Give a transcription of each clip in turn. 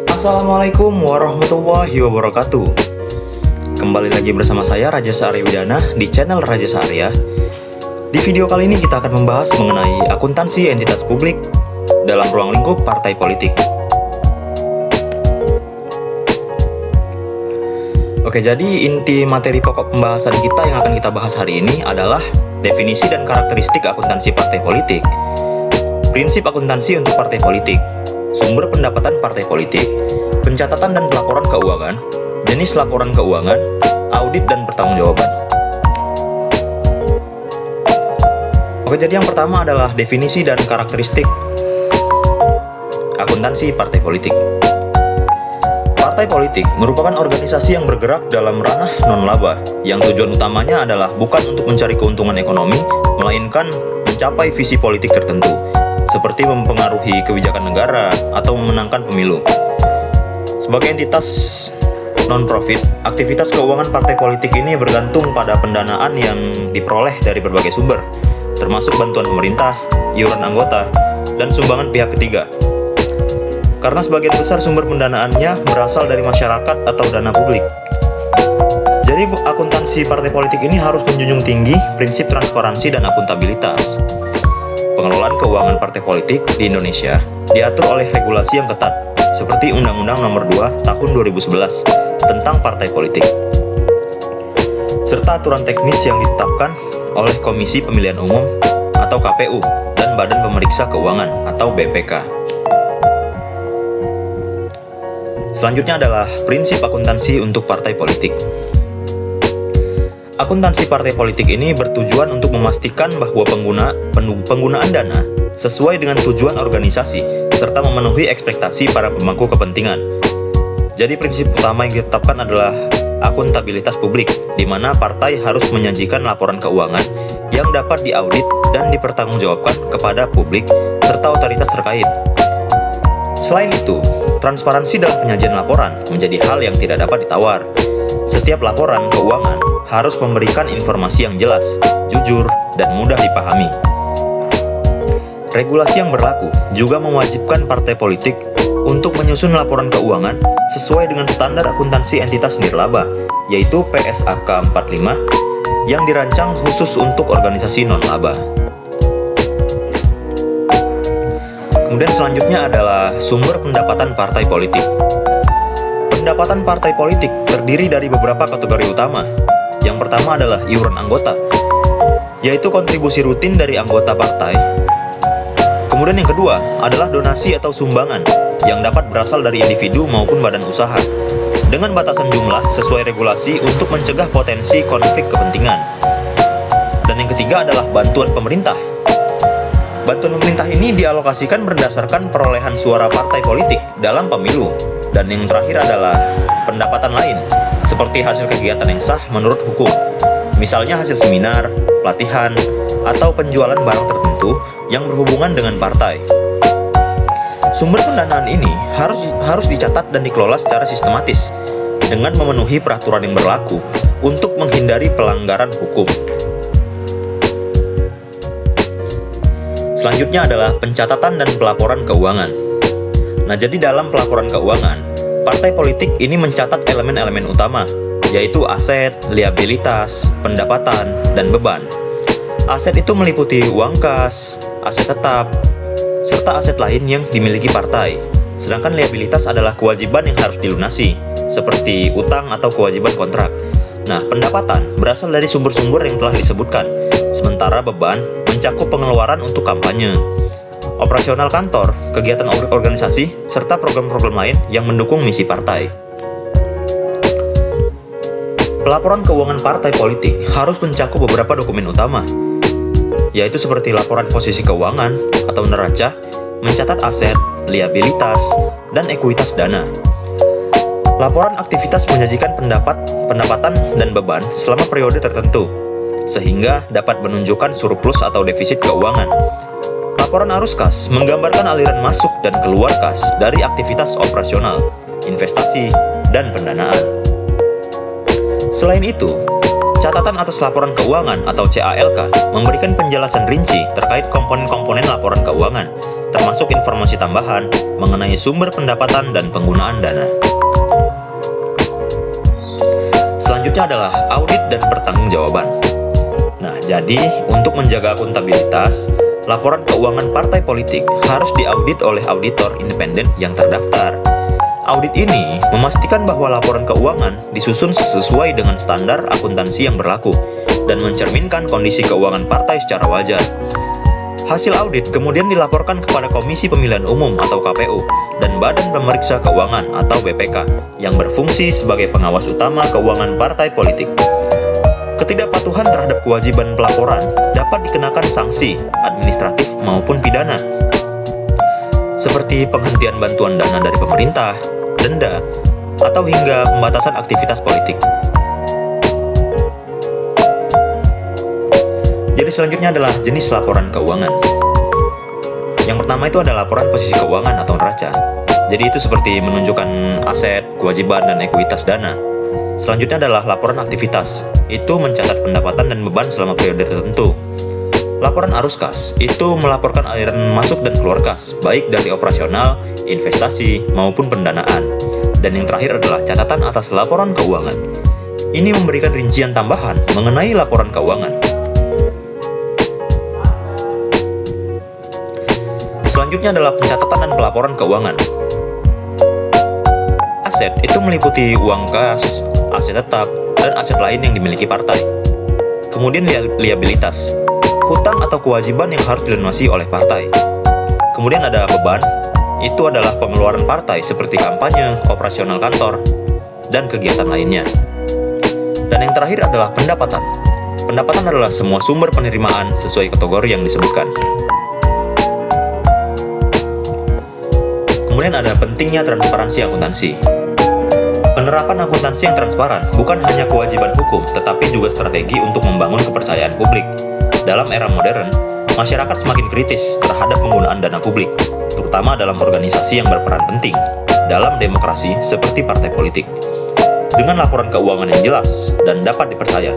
Assalamualaikum warahmatullahi wabarakatuh. Kembali lagi bersama saya Raja Searya Widana di channel Raja Searya. Di video kali ini kita akan membahas mengenai akuntansi entitas publik dalam ruang lingkup partai politik. Oke, jadi inti materi pokok pembahasan kita yang akan kita bahas hari ini adalah definisi dan karakteristik akuntansi partai politik, prinsip akuntansi untuk partai politik, sumber pendapatan partai politik, pencatatan dan pelaporan keuangan, jenis laporan keuangan, audit dan pertanggungjawaban. Oke, jadi yang pertama adalah definisi dan karakteristik akuntansi partai politik. Partai politik merupakan organisasi yang bergerak dalam ranah non-laba, yang tujuan utamanya adalah bukan untuk mencari keuntungan ekonomi, melainkan mencapai visi politik tertentu, seperti mempengaruhi kebijakan negara atau memenangkan pemilu. Sebagai entitas non-profit, aktivitas keuangan partai politik ini bergantung pada pendanaan yang diperoleh dari berbagai sumber, termasuk bantuan pemerintah, iuran anggota, dan sumbangan pihak ketiga. Karena sebagian besar sumber pendanaannya berasal dari masyarakat atau dana publik. Jadi akuntansi partai politik ini harus menjunjung tinggi prinsip transparansi dan akuntabilitas. Pengelolaan keuangan partai politik di Indonesia diatur oleh regulasi yang ketat, seperti Undang-Undang Nomor 2 Tahun 2011 tentang partai politik, serta aturan teknis yang ditetapkan oleh Komisi Pemilihan Umum atau KPU dan Badan Pemeriksa Keuangan atau BPK. Selanjutnya adalah prinsip akuntansi untuk partai politik. Akuntansi partai politik ini bertujuan untuk memastikan bahwa penggunaan dana sesuai dengan tujuan organisasi serta memenuhi ekspektasi para pemangku kepentingan. Jadi prinsip utama yang ditetapkan adalah akuntabilitas publik, di mana partai harus menyajikan laporan keuangan yang dapat diaudit dan dipertanggungjawabkan kepada publik serta otoritas terkait. Selain itu, transparansi dalam penyajian laporan menjadi hal yang tidak dapat ditawar. Setiap laporan keuangan harus memberikan informasi yang jelas, jujur, dan mudah dipahami. Regulasi yang berlaku juga mewajibkan partai politik untuk menyusun laporan keuangan sesuai dengan standar akuntansi entitas nirlaba, yaitu PSAK 45, yang dirancang khusus untuk organisasi non-laba. Kemudian selanjutnya adalah sumber pendapatan partai politik. Pendapatan partai politik terdiri dari beberapa kategori utama. Yang pertama adalah iuran anggota, yaitu kontribusi rutin dari anggota partai. Kemudian yang kedua adalah donasi atau sumbangan yang dapat berasal dari individu maupun badan usaha, dengan batasan jumlah sesuai regulasi untuk mencegah potensi konflik kepentingan. Dan yang ketiga adalah bantuan pemerintah. Bantuan pemerintah ini dialokasikan berdasarkan perolehan suara partai politik dalam pemilu. Dan yang terakhir adalah pendapatan lain, seperti hasil kegiatan yang sah menurut hukum, misalnya hasil seminar, pelatihan, atau penjualan barang tertentu yang berhubungan dengan partai. Sumber pendanaan ini harus dicatat dan dikelola secara sistematis dengan memenuhi peraturan yang berlaku untuk menghindari pelanggaran hukum. Selanjutnya adalah pencatatan dan pelaporan keuangan. Nah, jadi dalam pelaporan keuangan, partai politik ini mencatat elemen-elemen utama, yaitu aset, liabilitas, pendapatan, dan beban. Aset itu meliputi uang kas, aset tetap, serta aset lain yang dimiliki partai. Sedangkan liabilitas adalah kewajiban yang harus dilunasi, seperti utang atau kewajiban kontrak. Nah, pendapatan berasal dari sumber-sumber yang telah disebutkan, sementara beban mencakup pengeluaran untuk kampanye, operasional kantor, kegiatan organisasi, serta program-program lain yang mendukung misi partai. Pelaporan keuangan partai politik harus mencakup beberapa dokumen utama, yaitu seperti laporan posisi keuangan atau neraca, mencatat aset, liabilitas, dan ekuitas dana. Laporan aktivitas menyajikan pendapatan dan beban selama periode tertentu, sehingga dapat menunjukkan surplus atau defisit keuangan. Laporan arus kas menggambarkan aliran masuk dan keluar kas dari aktivitas operasional, investasi, dan pendanaan. Selain itu, Catatan atas laporan keuangan atau CALK memberikan penjelasan rinci terkait komponen-komponen laporan keuangan, termasuk informasi tambahan mengenai sumber pendapatan dan penggunaan dana. Selanjutnya adalah audit dan pertanggungjawaban. Nah, jadi untuk menjaga akuntabilitas, laporan keuangan partai politik harus diaudit oleh auditor independen yang terdaftar. Audit ini memastikan bahwa laporan keuangan disusun sesuai dengan standar akuntansi yang berlaku dan mencerminkan kondisi keuangan partai secara wajar. Hasil audit kemudian dilaporkan kepada Komisi Pemilihan Umum atau KPU dan Badan Pemeriksa Keuangan atau BPK yang berfungsi sebagai pengawas utama keuangan partai politik. Ketidakpatuhan terhadap kewajiban pelaporan dapat dikenakan sanksi administratif maupun pidana, seperti penghentian bantuan dana dari pemerintah, denda, atau hingga pembatasan aktivitas politik. Jadi selanjutnya adalah jenis laporan keuangan. Yang pertama itu ada laporan posisi keuangan atau neraca. Jadi itu seperti menunjukkan aset, kewajiban, dan ekuitas dana. Selanjutnya adalah laporan aktivitas. Itu mencatat pendapatan dan beban selama periode tertentu. Laporan arus kas, itu melaporkan aliran masuk dan keluar kas, baik dari operasional, investasi, maupun pendanaan. Dan yang terakhir adalah catatan atas laporan keuangan. Ini memberikan rincian tambahan mengenai laporan keuangan. Selanjutnya adalah pencatatan dan pelaporan keuangan. Aset itu meliputi uang kas, aset tetap, dan aset lain yang dimiliki partai. Kemudian liabilitas, hutang atau kewajiban yang harus dilunasi oleh partai. Kemudian ada beban, itu adalah pengeluaran partai seperti kampanye, operasional kantor, dan kegiatan lainnya. Dan yang terakhir adalah pendapatan. Pendapatan adalah semua sumber penerimaan sesuai kategori yang disebutkan. Kemudian ada pentingnya transparansi akuntansi. Penerapan akuntansi yang transparan bukan hanya kewajiban hukum, tetapi juga strategi untuk membangun kepercayaan publik. Dalam era modern, masyarakat semakin kritis terhadap penggunaan dana publik, terutama dalam organisasi yang berperan penting dalam demokrasi seperti partai politik. Dengan laporan keuangan yang jelas dan dapat dipercaya,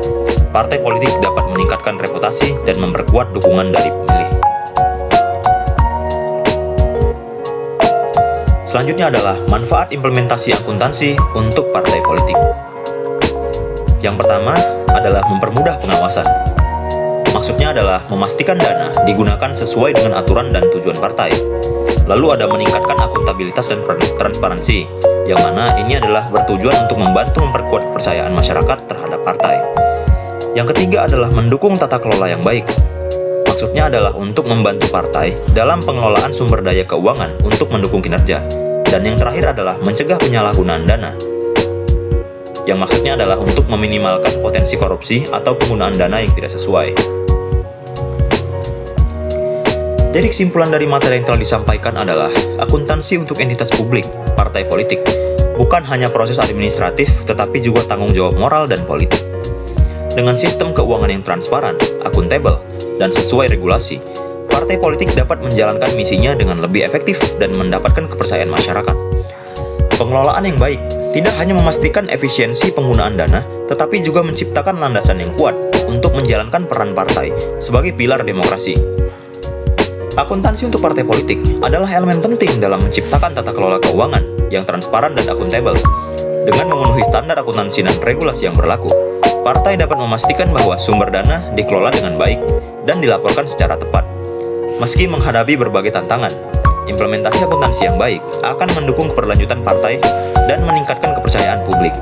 partai politik dapat meningkatkan reputasi dan memperkuat dukungan dari pemilih. Selanjutnya adalah manfaat implementasi akuntansi untuk partai politik. Yang pertama adalah mempermudah pengawasan. Maksudnya adalah memastikan dana digunakan sesuai dengan aturan dan tujuan partai. Lalu ada meningkatkan akuntabilitas dan transparansi, yang mana ini adalah bertujuan untuk membantu memperkuat kepercayaan masyarakat terhadap partai. Yang ketiga adalah mendukung tata kelola yang baik. Maksudnya adalah untuk membantu partai dalam pengelolaan sumber daya keuangan untuk mendukung kinerja. Dan yang terakhir adalah mencegah penyalahgunaan dana, yang maksudnya adalah untuk meminimalkan potensi korupsi atau penggunaan dana yang tidak sesuai. Jadi kesimpulan dari materi yang telah disampaikan adalah akuntansi untuk entitas publik, partai politik, bukan hanya proses administratif, tetapi juga tanggung jawab moral dan politik. Dengan sistem keuangan yang transparan, akuntabel, dan sesuai regulasi, partai politik dapat menjalankan misinya dengan lebih efektif dan mendapatkan kepercayaan masyarakat. Pengelolaan yang baik tidak hanya memastikan efisiensi penggunaan dana, tetapi juga menciptakan landasan yang kuat untuk menjalankan peran partai sebagai pilar demokrasi. Akuntansi untuk partai politik adalah elemen penting dalam menciptakan tata kelola keuangan yang transparan dan akuntabel. Dengan memenuhi standar akuntansi dan regulasi yang berlaku, partai dapat memastikan bahwa sumber dana dikelola dengan baik dan dilaporkan secara tepat. Meski menghadapi berbagai tantangan, implementasi akuntansi yang baik akan mendukung keberlanjutan partai dan meningkatkan kepercayaan publik.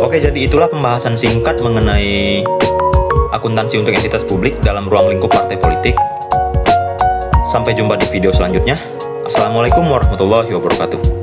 Oke, jadi itulah pembahasan singkat mengenai akuntansi untuk entitas publik dalam ruang lingkup partai politik. Sampai jumpa di video selanjutnya. Assalamualaikum warahmatullahi wabarakatuh.